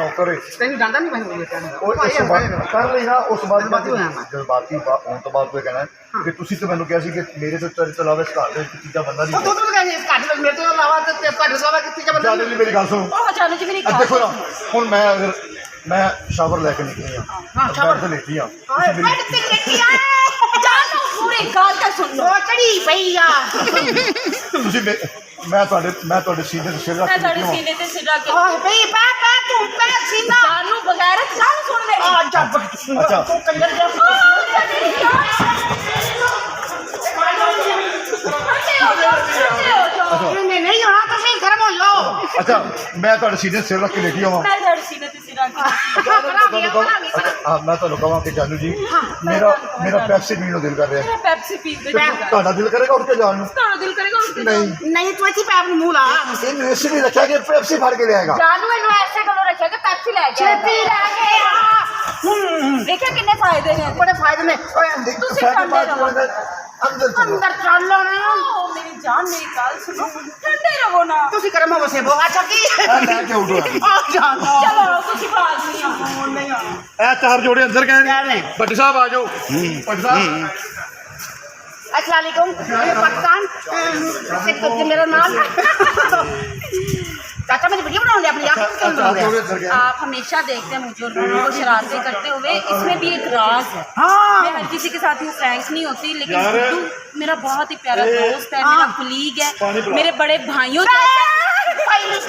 नौकर है तेन जानता नहीं मैं कर ली ना उस बाद जज्बाती होने तो बाद कोई कहना कि तुसी तो मैंने कहा कि मेरे तो तेरे तो इलावा इस घर में तीजा बंदा नहीं तू तो कहनी इस घाट मेरे तो अलावा ते घाट के अलावा तीजा बंदा जाने मेरी गल सुनो जाने जी मेरी देखो ना हुन मैं अगर मैं शावर लेके निकली हां शावर से लेटी हां मैं ते लेटी आ जानो पूरी गाल का सुन लो चढ़ी भैया तुसी मैं सीने ते सिर रख मैं ਤੁਹਾਡੇ ਸੀਨੇ ਤੇ ਸਿਰ ਰੱਖ ਕੇ ओए भई पै तू पै सीना ਜਾਨੂ ਬਗੈਰ ਜਾਨ ਸੁਣ ਲੈ आ जा अच्छा तू कंजर जा नहीं होना तो सही गर्म हो जाओ अच्छा मैं सीने सिर रख के लेटी हूं मैं ਤੁਹਾਡੇ ਸੀਨੇ ਤੇ ਸਿਰ ਰੱਖ हाँ मैं तो कहा कि जानू जी मेरा पेप्सी पीने को दिल कर रहा है ਪੈਪਸੀ ਪੀ ਦੇ ਤੁਹਾਡਾ ਦਿਲ ਕਰੇਗਾ ਉੱਠ ਕੇ ਜਾਣ ਨੂੰ ਤੁਹਾਡਾ ਦਿਲ ਕਰੇਗਾ ਉੱਠ ਕੇ नहीं नहीं तू ऐसी पैप मुंह ला ਇਹਨੂੰ ਐਸੇ ਵੀ ਰੱਖਿਆ ਕਿ ਪੈਪਸੀ ਫੜ ਕੇ ਲਿਆਏਗਾ ਜਾਨੂ ਇਹਨੂੰ ਐਸੇ ਗੱਲੋਂ ਰੱਖਿਆ ਕਿ ਪੈਪਸੀ ਲੈ ਗਿਆ छेती रह गया ਦੇਖਿਆ ਕਿੰਨੇ ਫਾਇਦੇ ਨੇ बड़े फायदे में ਤੁਸੀਂ ਠੰਡੇ ਰਹੋ ਅੰਦਰ ਚਲੋ अंदर चल लो ना ਓ ਮੇਰੀ ਜਾਨ ਮੇਰੀ ਗੱਲ ਸੁਣੋ ਠੰਡੇ ਰਹੋ ਨਾ ਤੁਸੀਂ ਕਰਮ ਹੋ ਸੇ ਬੋ ਅੱਛਾ ਕੀ ਲੈ ਕੇ ਉਠੋ ਆ ਜਾਣਾ ਚਲੋ ਤੁਸੀਂ ਬਾਗ ਨਹੀਂ ਆਓ ਨਹੀਂ ਆਣਾ ਇਹ ਚਾਰ ਜੋੜੇ ਅੰਦਰ ਗਏ ਕਹਿ ਰਹੇ ਭੱਟ ਸਾਹਿਬ ਆ ਜਾਓ ਭੱਟ ਸਾਹਿਬ अस्सलाम वालेकुम पाकिस्तान से तो मेरा नाम चाचा मेरी वीडियो बनाओगे अपनी आप क्यों बनाओगे जोड़े अंदर गए आप हमेशा देखते हैं मुझे और लोगों को शरारतें करते हुए इसमें भी एक राज है हाँ मैं हर किसी के साथ यूँ फ्रैंक नहीं होती लेकिन यार। गुड्डू मेरा बहुत ही प्यारा दोस्त है मेरा कुलीग है पानी पिलाओ। मेरे बड़े भाइयों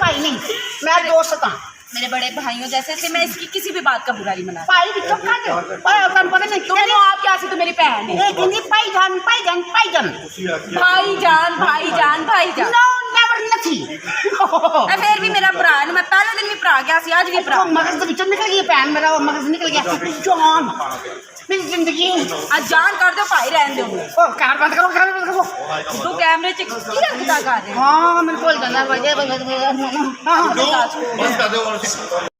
पाई नहीं मैं दोस्त हाँ मेरे बड़े भाइयों जैसे थे मैं इसकी किसी भी बात का बुरा नहीं मना पाई भी चुप कर दो तुम पता नहीं तुम चलो आप क्या से तो मेरी बहन है एक हिंदी पाईजान भाईजान भाईजान नो नेवर नथी फिर भी मेरा भरा है मैं पहले दिन भी भरा गया सी आज भी भरा मगज के विचों निकल गई भैन मेरा मगज निकल गया जान मेरी जिंदगी आज जान कर दो भाई रहने दो ओ कार बंद करो तो कैमरे च की रखता कर रहे हाँ मैंने बोल जाना बंद कर दो